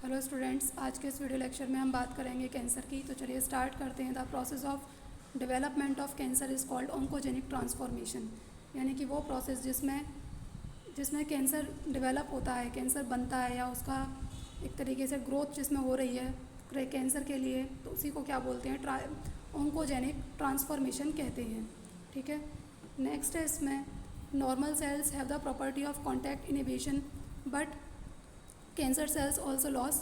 Hello students, आज के इस वीडियो लेक्चर में हम बात करेंगे कैंसर की। तो चलिए स्टार्ट करते हैं। The process of development of cancer is called oncogenic transformation, यानी कि वो प्रोसेस जिसमें जिसमें कैंसर डेवलप होता है, कैंसर बनता है या उसका एक तरीके से ग्रोथ जिसमें हो रही है कैंसर के लिए, तो उसी को क्या बोलते हैं, ऑन्कोजेनिक ट्रांसफॉर्मेशन कहते हैं। ठीक है। नेक्स्ट है इसमें normal cells have the property of contact inhibition but cancer cells also loss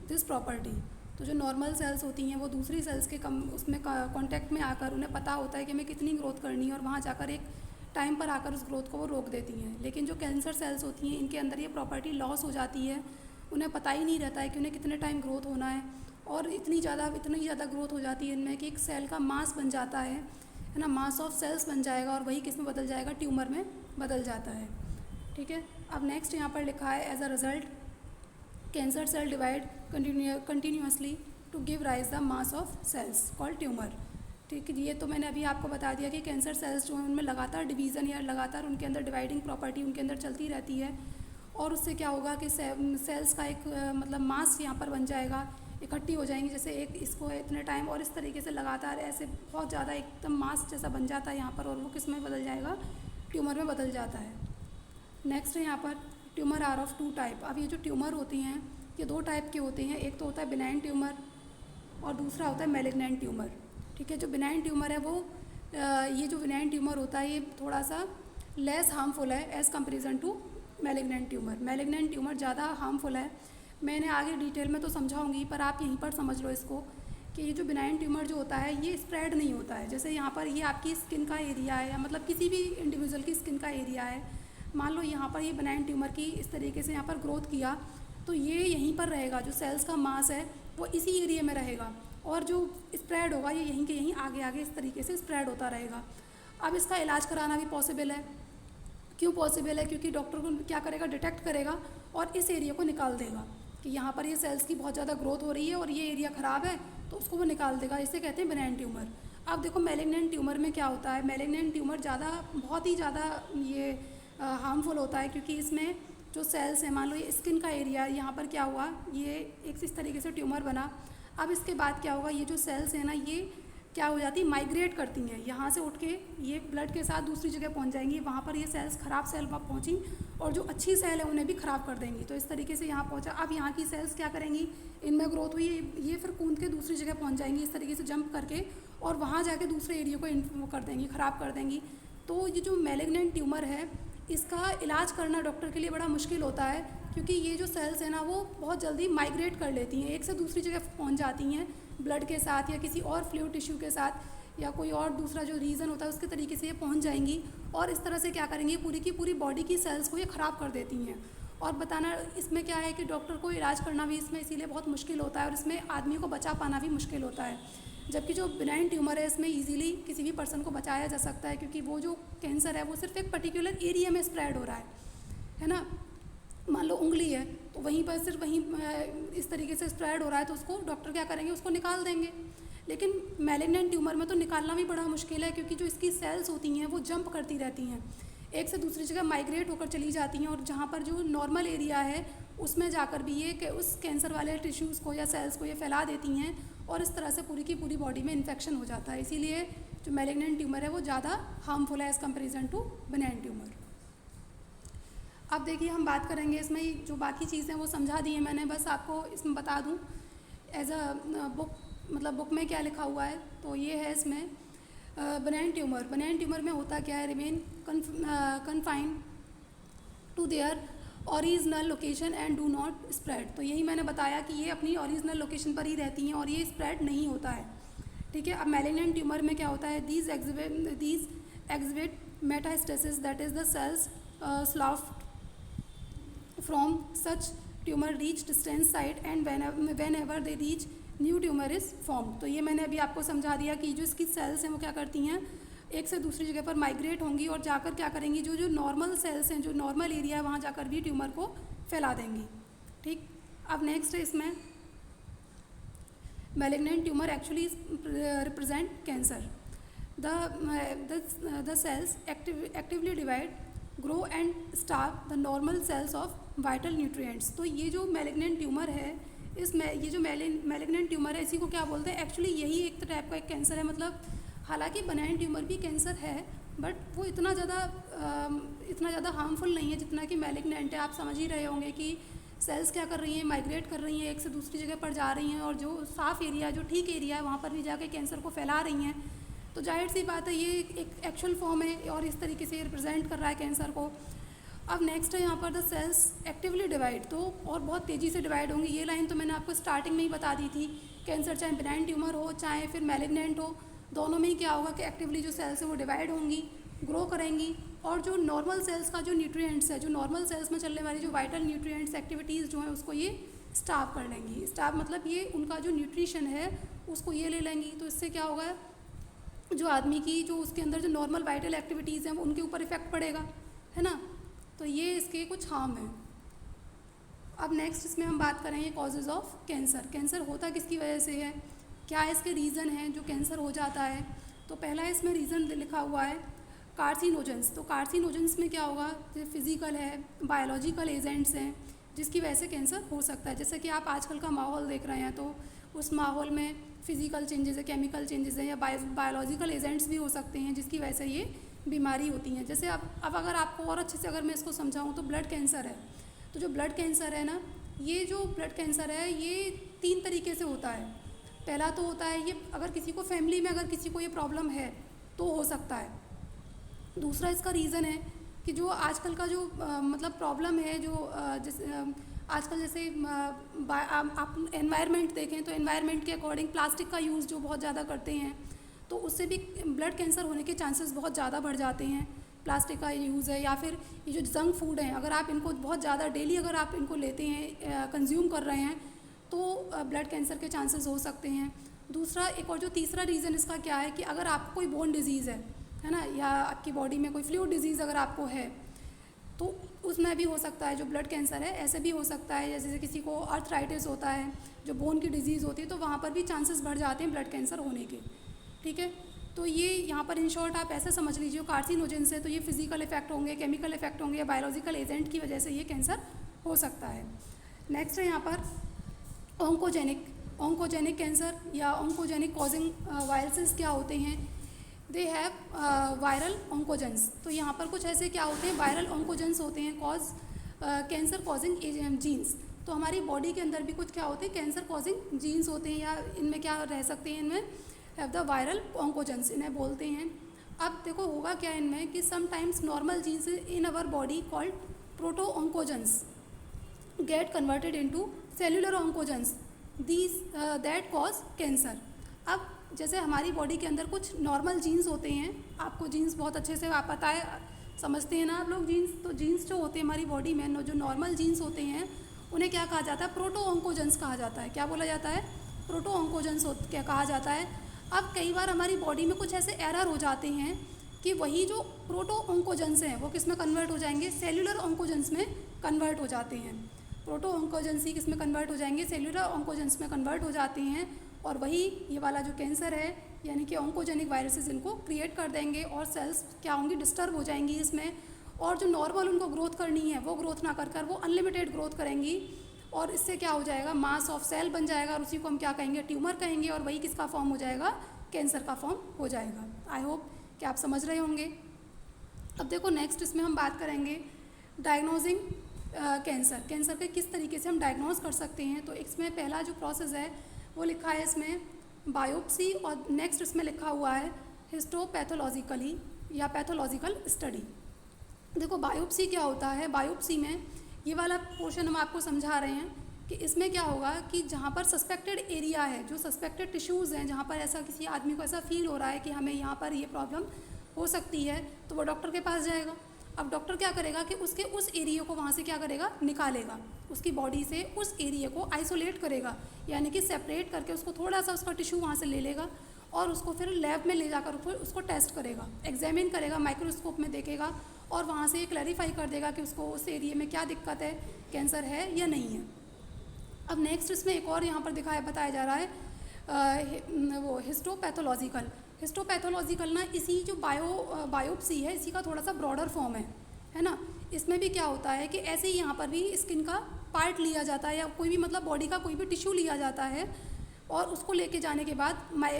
this property. तो जो नॉर्मल सेल्स होती हैं वो दूसरी सेल्स के कम उसमें कांटेक्ट में आकर उन्हें पता होता है कि हमें कितनी ग्रोथ करनी है और वहाँ जाकर एक टाइम पर आकर उस ग्रोथ को वो रोक देती हैं। लेकिन जो कैंसर सेल्स होती हैं इनके अंदर ये प्रॉपर्टी लॉस हो जाती है, उन्हें पता ही नहीं रहता है कि उन्हें कितने टाइम ग्रोथ होना है, और इतनी ज़्यादा ग्रोथ हो जाती है इनमें कि एक सेल का मास बन जाता है ना, मास ऑफ सेल्स बन जाएगा और वही किस में बदल जाएगा, ट्यूमर में बदल जाता है। ठीक है। अब नेक्स्ट यहाँ पर लिखा है as a result cancer cell divide continuously to give rise the mass of cells called tumour. ठीक है। ये तो मैंने अभी आपको बता दिया कि कैंसर सेल्स जो हैं उनमें लगातार डिवीज़न या लगातार उनके अंदर डिवाइडिंग प्रॉपर्टी उनके अंदर चलती रहती है, और उससे क्या होगा कि सेल्स का एक मतलब मास यहाँ पर बन जाएगा, इकट्ठी हो जाएंगी जैसे एक इसको इतने टाइम, और इस तरीके से लगातार ऐसे बहुत ज़्यादा एकदम मास जैसा बन जाता है यहाँ पर, और वो किस में बदल जाएगा, ट्यूमर में बदल जाता है। नेक्स्ट है यहाँ पर tumour are of two type. अब ये जो ट्यूमर होती हैं ये दो टाइप के होते हैं, एक तो होता है बिनाइन ट्यूमर और दूसरा होता है मैलिग्नेंट ट्यूमर। ठीक है। जो बिनाइन ट्यूमर है वो ये जो बिनाइन ट्यूमर होता है ये थोड़ा सा लेस हार्मफुल है as comparison to malignant tumour. Malignant tumour ज़्यादा हार्मफुल है, मैंने आगे डिटेल में तो समझाऊंगी, पर आप यहीं पर समझ लो इसको कि ये जो बिनाइन ट्यूमर जो होता है ये स्प्रेड नहीं होता है। जैसे यहाँ पर ये आपकी स्किन का एरिया है, या मतलब किसी भी इंडिविजुअल की स्किन का एरिया है, मान लो यहाँ पर ये बिनाइन ट्यूमर की इस तरीके से यहाँ पर ग्रोथ किया, तो ये यहीं पर रहेगा, जो सेल्स का मास है वो इसी एरिया में रहेगा, और जो स्प्रेड होगा ये यहीं के यहीं आगे आगे इस तरीके से स्प्रेड होता रहेगा। अब इसका इलाज कराना भी पॉसिबल है। क्यों पॉसिबल है? क्योंकि डॉक्टर को क्या करेगा, डिटेक्ट करेगा और इस एरिया को निकाल देगा कि यहाँ पर ये सेल्स की बहुत ज़्यादा ग्रोथ हो रही है और ये एरिया ख़राब है, तो उसको वो निकाल देगा। इसे कहते हैं बिनाइन ट्यूमर। अब देखो मैलिग्नेंट ट्यूमर में क्या होता है, मैलिग्नेंट ट्यूमर बहुत ही ज़्यादा ये हार्मफुल होता है, क्योंकि इसमें जो सेल्स हैं, मान लो ये स्किन का एरिया, यहाँ पर क्या हुआ, ये एक इस तरीके से ट्यूमर बना। अब इसके बाद क्या होगा, ये जो सेल्स हैं ना ये क्या हो जाती, माइग्रेट करती हैं, यहाँ से उठ के ये ब्लड के साथ दूसरी जगह पहुँच जाएंगी, वहाँ पर ये सेल्स ख़राब सेल पहुँची और जो अच्छी सेल है उन्हें भी ख़राब कर देंगी। तो इस तरीके से यहाँ पहुँचा। अब यहाँ की सेल्स क्या करेंगी, इनमें ग्रोथ हुई, ये फिर कूद के दूसरी जगह पहुँच जाएंगी इस तरीके से जंप करके, और वहाँ जाके दूसरे एरिया को कर देंगी, ख़राब कर देंगी। तो ये जो मैलिग्नेंट ट्यूमर है इसका इलाज करना डॉक्टर के लिए बड़ा मुश्किल होता है, क्योंकि ये जो सेल्स हैं ना वो बहुत जल्दी माइग्रेट कर लेती हैं, एक से दूसरी जगह पहुंच जाती हैं ब्लड के साथ या किसी और फ्लूइड टिश्यू के साथ, या कोई और दूसरा जो रीज़न होता है उसके तरीके से ये पहुंच जाएंगी, और इस तरह से क्या करेंगी, पूरी की पूरी बॉडी की सेल्स को ये ख़राब कर देती हैं। और बताना इसमें क्या है कि डॉक्टर को इलाज करना भी इसमें इसीलिए बहुत मुश्किल होता है, और इसमें आदमी को बचा पाना भी मुश्किल होता है। जबकि जो बिनाइन ट्यूमर है इसमें इजीली किसी भी पर्सन को बचाया जा सकता है, क्योंकि वो जो कैंसर है वो सिर्फ एक पर्टिकुलर एरिया में स्प्रेड हो रहा है ना। मान लो उंगली है तो वहीं पर सिर्फ वहीं इस तरीके से स्प्रेड हो रहा है, तो उसको डॉक्टर क्या करेंगे, उसको निकाल देंगे। लेकिन मैलिग्नेंट ट्यूमर में तो निकालना भी बड़ा मुश्किल है, क्योंकि जो इसकी सेल्स होती हैं वो जंप करती रहती हैं, एक से दूसरी जगह माइग्रेट होकर चली जाती हैं, और जहाँ पर जो नॉर्मल एरिया है उसमें जाकर भी ये उस कैंसर वाले टिश्यूज़ को या सेल्स को ये फैला देती हैं, और इस तरह से पूरी की पूरी बॉडी में इन्फेक्शन हो जाता है। इसीलिए जो मैलिग्नेंट ट्यूमर है वो ज़्यादा हार्मफुल है as comparison to benign tumour. अब देखिए हम बात करेंगे इसमें जो बाकी चीज़ें वो समझा दी हैं मैंने, बस आपको इसमें बता दूँ एज अ बुक, मतलब बुक में क्या लिखा हुआ है। तो ये है इसमें बिनाइन ट्यूमर में होता क्या है, remain confined to their original location and do not spread. तो यही मैंने बताया कि ये अपनी ओरिजिनल लोकेशन पर ही रहती हैं और ये स्प्रेड नहीं होता है। ठीक है। अब मैलिग्नेंट ट्यूमर में क्या होता है, these exhibit metastasis, that is the cells sloughed from such tumour reach distance site and whenever they reach new tumour is formed. तो ये मैंने अभी आपको समझा दिया कि जो इसकी सेल्स हैं वो क्या करती हैं, एक से दूसरी जगह पर माइग्रेट होंगी और जाकर क्या करेंगी, जो जो नॉर्मल सेल्स हैं, जो नॉर्मल एरिया है वहाँ जाकर भी ट्यूमर को फैला देंगी। ठीक। अब नेक्स्ट है इसमें malignant tumour actually represent cancer. The cells actively divide, grow and starve the normal cells of vital nutrients. तो ये जो मैलिग्नेंट ट्यूमर है ये जो मैलिग्नेंट ट्यूमर है इसी को क्या बोलते हैं, एक्चुअली यही एक टाइप का एक कैंसर है। मतलब हालांकि बनाइन ट्यूमर भी कैंसर है, बट वो इतना ज़्यादा हार्मफुल नहीं है जितना कि मैलिग्नेंट है। आप समझ ही रहे होंगे कि सेल्स क्या कर रही हैं, माइग्रेट कर रही हैं, एक से दूसरी जगह पर जा रही हैं, और जो साफ़ एरिया, जो ठीक एरिया है वहाँ पर भी जाके कैंसर को फैला रही हैं। तो जाहिर सी बात है ये एक एक्चुअल फॉर्म है और इस तरीके से रिप्रेजेंट कर रहा है कैंसर को। अब नेक्स्ट है यहाँ पर द सेल्स एक्टिवली डिवाइड, तो और बहुत तेज़ी से डिवाइड होंगी। ये लाइन तो मैंने आपको स्टार्टिंग में ही बता दी थी। कैंसर चाहे बिनाइन ट्यूमर हो चाहे फिर मैलिग्नेंट हो, दोनों में ही क्या होगा कि एक्टिवली जो सेल्स है वो डिवाइड होंगी, ग्रो करेंगी, और जो नॉर्मल सेल्स का जो न्यूट्रिएंट्स है, जो नॉर्मल सेल्स में चलने वाली जो वाइटल न्यूट्रिएंट्स एक्टिविटीज़ जो है उसको ये स्टार्व कर लेंगी। स्टार्व मतलब ये उनका जो न्यूट्रिशन है उसको ये ले लेंगी। तो इससे क्या होगा, जो आदमी की जो उसके अंदर जो नॉर्मल वाइटल एक्टिविटीज़ हैं उनके ऊपर इफेक्ट पड़ेगा, है ना। तो ये इसके कुछ हार्म है। अब नेक्स्ट इसमें हम बात करेंगे कॉजेज़ ऑफ कैंसर। कैंसर होता किसकी वजह से है, क्या इसके रीज़न हैं जो कैंसर हो जाता है। तो पहला इसमें रीज़न लिखा हुआ है कार्सिनोजेंस। तो कार्सिनोजेंस में क्या होगा, जो फिज़िकल है, बायोलॉजिकल एजेंट्स हैं जिसकी वजह से कैंसर हो सकता है। जैसे कि आप आजकल का माहौल देख रहे हैं तो उस माहौल में फिज़िकल चेंजेस है, केमिकल चेंजेस हैं, या बायोलॉजिकल एजेंट्स भी हो सकते हैं जिसकी वजह से ये बीमारी होती हैं। जैसे अब अगर आपको और अच्छे से अगर मैं इसको समझाऊँ तो ब्लड कैंसर है। तो जो ब्लड कैंसर है ना, ये जो ब्लड कैंसर है ये 3 तरीके से होता है। पहला तो होता है ये अगर किसी को फैमिली में अगर किसी को ये प्रॉब्लम है तो हो सकता है। दूसरा इसका रीज़न है कि जो आजकल का जो मतलब प्रॉब्लम है, जो आजकल जैसे आप एनवायरनमेंट देखें तो एनवायरनमेंट के अकॉर्डिंग प्लास्टिक का यूज़ जो बहुत ज़्यादा करते हैं तो उससे भी ब्लड कैंसर होने के चांसेस बहुत ज़्यादा बढ़ जाते हैं। प्लास्टिक का यूज़ है, या फिर ये जो जंक फूड है, अगर आप इनको बहुत ज़्यादा डेली अगर आप इनको लेते हैं, कंज्यूम कर रहे हैं, तो ब्लड कैंसर के चांसेस हो सकते हैं। दूसरा एक और जो तीसरा रीज़न इसका क्या है कि अगर आपको कोई बोन डिजीज़ है ना, या आपकी बॉडी में कोई फ्लूइड डिजीज़ अगर आपको है तो उसमें भी हो सकता है जो ब्लड कैंसर है। ऐसे भी हो सकता है जैसे किसी को अर्थराइटिस होता है, जो बोन की डिजीज़ होती है, तो वहाँ पर भी चांसेस बढ़ जाते हैं ब्लड कैंसर होने के। ठीक है, तो ये यहाँ पर इन शॉर्ट आप ऐसे समझ लीजिए, कार्सिनोजेंस है तो ये फिजिकल इफेक्ट होंगे, केमिकल इफेक्ट होंगे, या बायोलॉजिकल एजेंट की वजह से ये कैंसर हो सकता है। नेक्स्ट है यहाँ पर ऑन्कोजेनिक कैंसर या ऑन्कोजेनिक कॉजिंग वायरसेस क्या होते हैं। They have viral oncogenes. तो यहाँ पर कुछ ऐसे क्या होते हैं, वायरल ऑन्कोजेंस होते हैं कैंसर कॉजिंग जीन्स। तो हमारी बॉडी के अंदर भी कुछ क्या होते हैं, कैंसर कॉजिंग जीन्स होते हैं, या इनमें क्या रह सकते हैं, इनमें हैव द वायरल ऑन्कोजेंस इन्हें बोलते हैं। अब देखो होगा क्या इनमें कि sometimes normal genes in our body called proto oncogenes get converted into cellular oncogenes these that cause cancer. अब जैसे हमारी बॉडी के अंदर कुछ नॉर्मल जीन्स होते हैं, आपको जीन्स बहुत अच्छे से आप पता है, समझते हैं ना आप लोग जीन्स। तो जीन्स जो होते हैं हमारी बॉडी में, जो नॉर्मल जीन्स होते हैं उन्हें क्या कहा जाता है, प्रोटो ऑन्कोजेंस कहा जाता है। क्या बोला जाता है, प्रोटो ऑन्कोजेंस क्या कहा जाता है। अब कई बार हमारी बॉडी में कुछ ऐसे एरर हो जाते हैं कि वही जो प्रोटो ऑन्कोजेंस हैं वो किस में कन्वर्ट हो जाएंगे, सेल्युलर ऑन्कोजेंस में कन्वर्ट हो जाते हैं। प्रोटो ऑन्कोजेंस ही किस में कन्वर्ट हो जाएंगे, सेल्युलर ऑन्कोजेंस में कन्वर्ट हो जाते हैं, और वही ये वाला जो कैंसर है यानी कि ऑन्कोजेनिक वायरसेस इनको क्रिएट कर देंगे, और सेल्स क्या होंगी, डिस्टर्ब हो जाएंगी इसमें, और जो नॉर्मल उनको ग्रोथ करनी है वो ग्रोथ ना कर वो अनलिमिटेड ग्रोथ करेंगी, और इससे क्या हो जाएगा, मास ऑफ सेल बन जाएगा, और उसी को हम क्या कहेंगे, ट्यूमर कहेंगे, और वही किसका फॉर्म हो जाएगा, कैंसर का फॉर्म हो जाएगा। आई होप कि आप समझ रहे होंगे। अब देखो नेक्स्ट इसमें हम बात करेंगे डायग्नोजिंग कैंसर के किस तरीके से हम डायग्नोज कर सकते हैं। तो इसमें पहला जो प्रोसेस है वो लिखा है इसमें बायोप्सी, और नेक्स्ट इसमें लिखा हुआ है हिस्टोपैथोलॉजिकली या पैथोलॉजिकल स्टडी। देखो बायोप्सी क्या होता है, बायोप्सी में ये वाला पोर्शन हम आपको समझा रहे हैं कि इसमें क्या होगा कि जहाँ पर सस्पेक्टेड एरिया है, जो सस्पेक्टेड टिश्यूज़ हैं, जहाँ पर ऐसा किसी आदमी को ऐसा फील हो रहा है कि हमें यहाँ पर ये प्रॉब्लम हो सकती है, तो वो डॉक्टर के पास जाएगा। अब डॉक्टर क्या करेगा कि उसके उस एरिया को वहाँ से क्या करेगा, निकालेगा, उसकी बॉडी से उस एरिया को आइसोलेट करेगा, यानी कि सेपरेट करके उसको थोड़ा सा उसका टिश्यू वहाँ से ले लेगा, और उसको फिर लैब में ले जाकर उसको टेस्ट करेगा, एग्जामिन करेगा, माइक्रोस्कोप में देखेगा, और वहाँ से ये क्लैरिफाई कर देगा कि उसको उस एरिया में क्या दिक्कत है, कैंसर है या नहीं है। अब नेक्स्ट इसमें एक और यहाँ पर बताया जा रहा है वो हिस्टोपैथोलॉजिकल ना, इसी जो बायोप्सी है इसी का थोड़ा सा ब्रॉडर फॉर्म है ना। इसमें भी क्या होता है कि ऐसे ही यहाँ पर भी स्किन का पार्ट लिया जाता है या कोई भी मतलब बॉडी का कोई भी टिश्यू लिया जाता है और उसको लेके जाने के बाद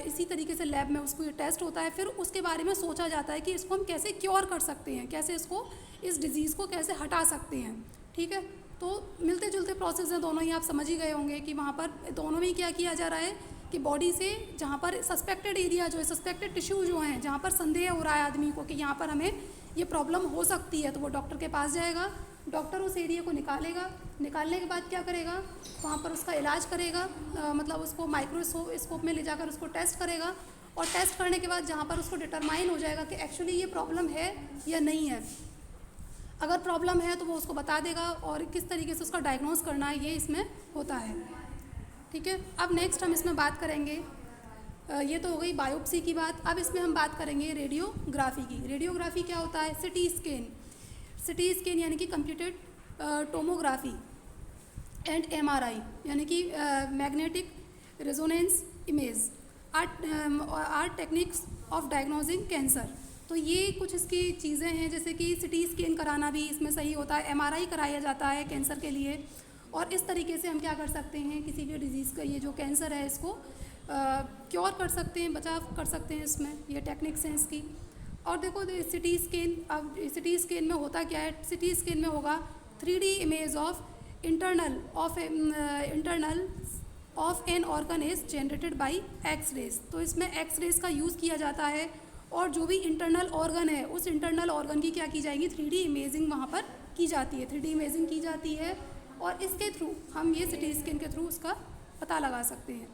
इसी तरीके से लैब में उसको ये टेस्ट होता है, फिर उसके बारे में सोचा जाता है कि इसको हम कैसे क्योर कर सकते हैं, कैसे इसको इस डिज़ीज़ को कैसे हटा सकते हैं। ठीक है, तो मिलते जुलते प्रोसेस हैं दोनों ही, आप समझ ही गए होंगे कि वहाँ पर दोनों में क्या किया जा रहा है कि बॉडी से जहाँ पर सस्पेक्टेड एरिया जो है, सस्पेक्टेड टिश्यू जो हैं, जहाँ पर संदेह हो रहा है आदमी को कि यहाँ पर हमें ये प्रॉब्लम हो सकती है, तो वो डॉक्टर के पास जाएगा, डॉक्टर उस एरिया को निकालेगा, निकालने के बाद क्या करेगा, वहाँ पर उसका इलाज करेगा, मतलब उसको माइक्रोस्कोप में ले जाकर उसको टेस्ट करेगा, और टेस्ट करने के बाद जहाँ पर उसको डिटरमाइन हो जाएगा कि एक्चुअली ये प्रॉब्लम है या नहीं है। अगर प्रॉब्लम है तो वो उसको बता देगा और किस तरीके से उसका डायग्नोस करना है, ये इसमें होता है। ठीक है, अब नेक्स्ट हम इसमें बात करेंगे, ये तो हो गई बायोप्सी की बात। अब इसमें हम बात करेंगे रेडियोग्राफी की। रेडियोग्राफी क्या होता है? सिटी स्कैन यानी कि कंप्यूटेड टोमोग्राफी एंड MRI यानी कि magnetic resonance image are techniques of diagnosing cancer. तो ये कुछ इसकी चीज़ें हैं, जैसे कि सिटी स्कैन कराना भी इसमें सही होता है, MRI कराया जाता है कैंसर के लिए, और इस तरीके से हम क्या कर सकते हैं, किसी भी डिजीज़ का ये जो कैंसर है इसको क्योर कर सकते हैं, बचाव कर सकते हैं, इसमें ये टेक्निक्स हैं इसकी। और देखो सिटी स्कैन, अब सिटी स्कैन में होता क्या है, सिटी स्कैन में होगा 3D image of internal of an organ is generated by X-rays. तो इसमें एक्स-रेज का यूज़ किया जाता है, और जो भी इंटरनल ऑर्गन है उस इंटरनल ऑर्गन की क्या की जाएगी, 3D इमेजिंग वहाँ पर की जाती है, 3D इमेजिंग की जाती है, और इसके थ्रू हम ये सिटी स्कैन के थ्रू उसका पता लगा सकते हैं।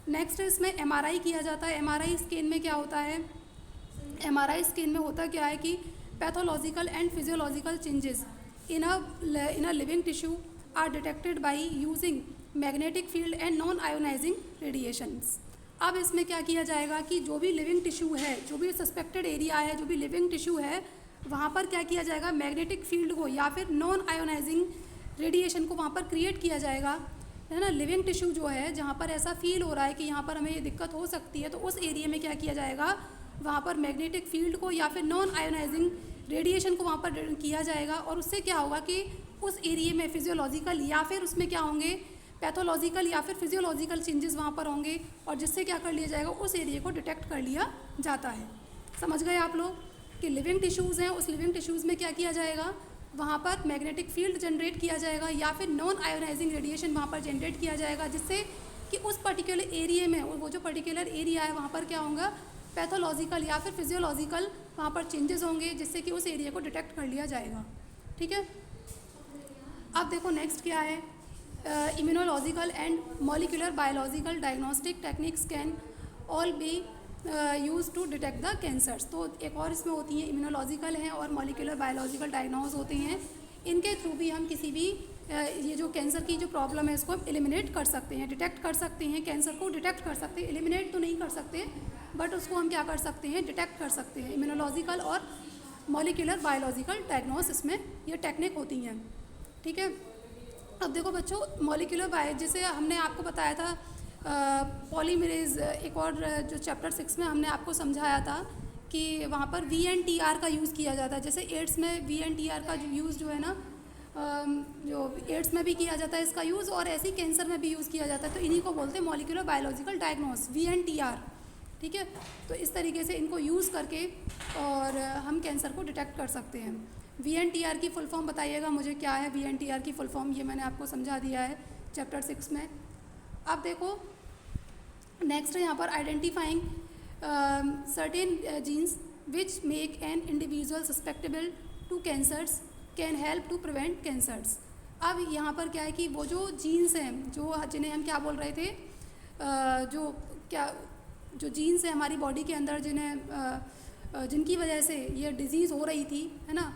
नेक्स्ट इसमें MRI किया जाता है। MRI स्कैन में क्या होता है, MRI स्कैन में होता क्या है कि pathological and physiological changes in a living tissue are detected by using magnetic field and non ionising radiations. अब इसमें क्या किया जाएगा कि जो भी लिविंग टिश्यू है, जो भी सस्पेक्टेड एरिया है, जो भी लिविंग टिश्यू है, वहाँ पर क्या किया जाएगा, मैग्नेटिक फील्ड को या फिर नॉन आयोनाइजिंग रेडिएशन को वहाँ पर क्रिएट किया जाएगा, है ना। लिविंग टिश्यू जो है, जहाँ पर ऐसा फील हो रहा है कि यहाँ पर हमें ये दिक्कत हो सकती है, तो उस एरिया में क्या किया जाएगा, वहाँ पर मैग्नेटिक फील्ड को या फिर नॉन आयोनाइजिंग रेडिएशन को वहाँ पर किया जाएगा, और उससे क्या होगा कि उस एरिया में फिजियोलॉजिकल या फिर उसमें क्या होंगे, पैथोलॉजिकल या फिर फिजियोलॉजिकल चेंजेस वहाँ पर होंगे, और जिससे क्या कर लिया जाएगा, उस एरिया को डिटेक्ट कर लिया जाता है। समझ गए आप लोग कि लिविंग टिश्यूज़ हैं, उस लिविंग टिश्यूज़ में क्या किया जाएगा, वहाँ पर मैग्नेटिक फील्ड जनरेट किया जाएगा या फिर नॉन आयोनाइजिंग रेडिएशन वहाँ पर जनरेट किया जाएगा, जिससे कि उस पर्टिकुलर एरिया में, वो जो पर्टिकुलर एरिया है वहाँ पर क्या होगा, पैथोलॉजिकल या फिर फिजियोलॉजिकल वहाँ पर चेंजेस होंगे, जिससे कि उस एरिया को डिटेक्ट कर लिया जाएगा। ठीक है, अब देखो नेक्स्ट क्या है, immunological and molecular biological diagnostic techniques can all be use to detect the cancers. तो एक और इसमें होती हैं, इम्यूनोलॉजिकल हैं और मॉलिक्यूलर बायोलॉजिकल डायग्नोज होते हैं, इनके थ्रू भी हम किसी भी ये जो कैंसर की जो प्रॉब्लम है इसको हम एलिमिनेट कर सकते हैं, डिटेक्ट कर सकते हैं, कैंसर को डिटेक्ट कर सकते हैं, एलिमिनेट तो नहीं कर सकते, बट उसको हम क्या कर सकते हैं, डिटेक्ट कर सकते हैं। इम्यूनोलॉजिकल और मॉलिक्यूलर बायोलॉजिकल डायग्नोस इसमें ये टेक्निक होती हैं। ठीक है, अब देखो बच्चों, मॉलिक्यूलर बायो, जैसे हमने आपको बताया था पॉलीमरेज, एक और जो चैप्टर 6 में हमने आपको समझाया था कि वहाँ पर VNTR का यूज़ किया जाता है। जैसे एड्स में VNTR का जो यूज़ जो है ना, जो एड्स में भी किया जाता है इसका यूज़, और ऐसे ही कैंसर में भी यूज़ किया जाता है, तो इन्हीं को बोलते हैं मॉलिक्यूलर बायोलॉजिकल डायग्नोस, VNTR। ठीक है, तो इस तरीके से इनको यूज़ करके और हम कैंसर को डिटेक्ट कर सकते हैं। VNTR की फुल फॉर्म बताइएगा मुझे, क्या है VNTR की फुल फॉर्म, ये मैंने आपको समझा दिया है चैप्टर 6 में। अब देखो नेक्स्ट है यहाँ पर identifying certain genes which make an individual suspectable to cancers can help to prevent cancers. अब यहाँ पर क्या है कि वो जो जीन्स हैं, जो जिन्हें हम क्या बोल रहे थे, जो जीन्स है हमारी बॉडी के अंदर, जिनकी वजह से ये डिज़ीज़ हो रही थी, है ना,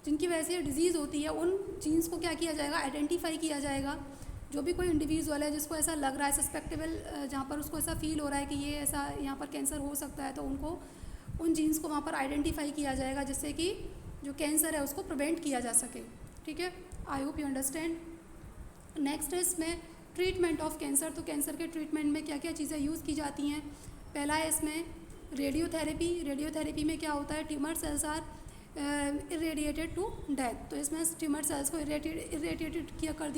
जिनकी वजह से ये डिज़ीज़ होती है, उन जीन्स को क्या किया जाएगा, आइडेंटिफाई किया जाएगा। जो भी कोई इंडिविजुअल है जिसको ऐसा लग रहा है सस्पेक्टेबल, जहाँ पर उसको ऐसा फील हो रहा है कि ये ऐसा यहाँ पर कैंसर हो सकता है, तो उनको उन जीन्स को वहाँ पर आइडेंटिफाई किया जाएगा, जिससे कि जो कैंसर है उसको प्रिवेंट किया जा सके। ठीक है, I hope you understand. Next है इसमें ट्रीटमेंट ऑफ कैंसर। तो कैंसर के ट्रीटमेंट में क्या क्या चीज़ें यूज़ की जाती हैं। पहला है इसमें रेडियोथेरेपी। रेडियोथेरेपी में क्या होता है, tumour cells are irradiated to death. तो इसमें ट्यूमर सेल्स को इरेडिएटेड कर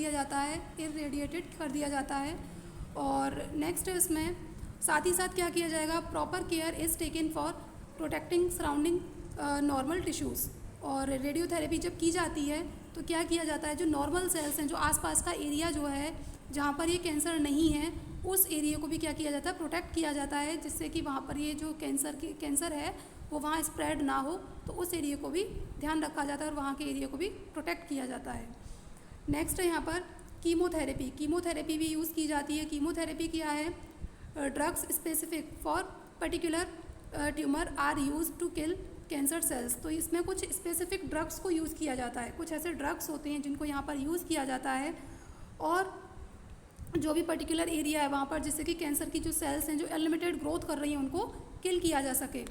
दिया जाता है। और नेक्स्ट इसमें साथ ही साथ क्या किया जाएगा, proper care is taken for protecting surrounding normal tissues. और रेडियोथेरेपी जब की जाती है तो क्या किया जाता है, जो नॉर्मल सेल्स हैं, जो आसपास का एरिया जो है जहाँ पर ये कैंसर नहीं है, उस एरिया को भी क्या किया जाता है, प्रोटेक्ट किया जाता है, जिससे कि वहाँ पर ये जो कैंसर है वो वहाँ स्प्रेड ना हो। तो उस एरिया को भी ध्यान रखा जाता है और वहाँ के एरिया को भी प्रोटेक्ट किया जाता है। नेक्स्ट है यहाँ पर कीमोथेरेपी भी यूज़ की जाती है। कीमोथेरेपी क्या है, drugs specific for particular tumour are use to kill cancer cells. तो इसमें कुछ स्पेसिफिक ड्रग्स को यूज़ किया जाता है, कुछ ऐसे ड्रग्स होते हैं जिनको यहाँ पर यूज़ किया जाता है, और जो भी पर्टिकुलर एरिया है वहाँ पर, जिससे कि कैंसर की जो सेल्स हैं जो अनलिमिटेड ग्रोथ कर रही हैं उनको किल किया जा सके।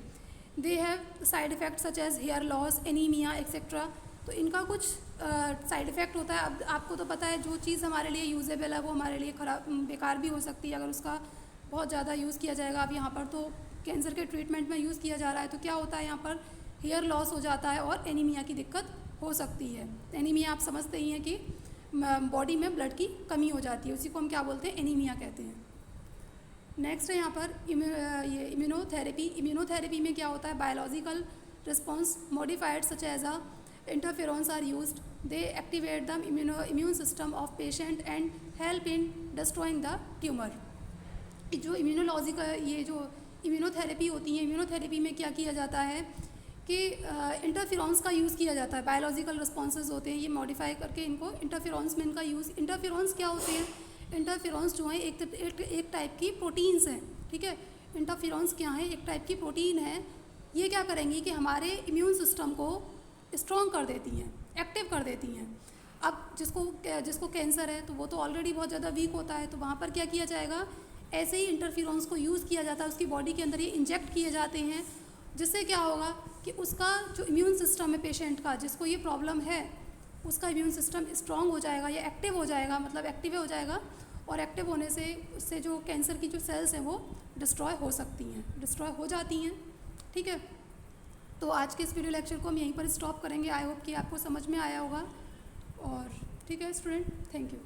They have side effect such as hair loss, anaemia etcetera. तो इनका कुछ साइड इफ़ेक्ट होता है। अब आपको तो पता है जो चीज़ हमारे लिए यूजेबल है वो हमारे लिए खराब बेकार भी हो सकती है अगर उसका बहुत ज़्यादा यूज़ किया जाएगा। अब यहाँ पर तो कैंसर के ट्रीटमेंट में यूज़ किया जा रहा है, तो क्या होता है यहाँ पर हेयर लॉस हो जाता है और एनीमिया की दिक्कत हो सकती है। एनीमिया आप समझते ही हैं कि बॉडी में ब्लड की कमी हो जाती है, उसी को हम क्या बोलते हैं, एनीमिया कहते हैं। नेक्स्ट है यहाँ पर ये इम्यूनोथेरेपी में क्या होता है, biological response modified such as a interferons are used, they activate the immune system of patient and help in destroying the tumour. जो ये जो इम्यूनोथेरेपी होती है, इम्यूनोथेरेपी में क्या किया जाता है कि इंटरफेरोन्स का यूज़ किया जाता है। बायोलॉजिकल रिस्पॉन्सेज होते हैं, ये मॉडिफाई करके इनको इंटरफेरोन्स में इनका यूज़। इंटरफेरोन्स क्या होते हैं, इंटरफेरोन्स जो है एक टाइप की प्रोटीन्स हैं, ठीक है। इंटरफेरोन्स क्या है, एक टाइप की प्रोटीन है। ये क्या करेंगी कि हमारे इम्यून सिस्टम को स्ट्रॉन्ग कर देती हैं, एक्टिव कर देती हैं। अब जिसको कैंसर है तो वो तो ऑलरेडी बहुत ज़्यादा वीक होता है, तो वहाँ पर क्या किया जाएगा, ऐसे ही इंटरफेरोन्स को यूज़ किया जाता है, उसकी बॉडी के अंदर ये इंजेक्ट किए जाते हैं, जिससे क्या होगा कि उसका जो इम्यून सिस्टम है पेशेंट का, जिसको ये प्रॉब्लम है, उसका इम्यून सिस्टम स्ट्रॉन्ग हो जाएगा या एक्टिव हो जाएगा, मतलब एक्टिव हो जाएगा। और एक्टिव होने से उससे जो कैंसर की जो सेल्स हैं वो डिस्ट्रॉय हो जाती हैं, ठीक है। तो आज के इस वीडियो लेक्चर को हम यहीं पर स्टॉप करेंगे। आई होप कि आपको समझ में आया होगा। और ठीक है स्टूडेंट, थैंक यू।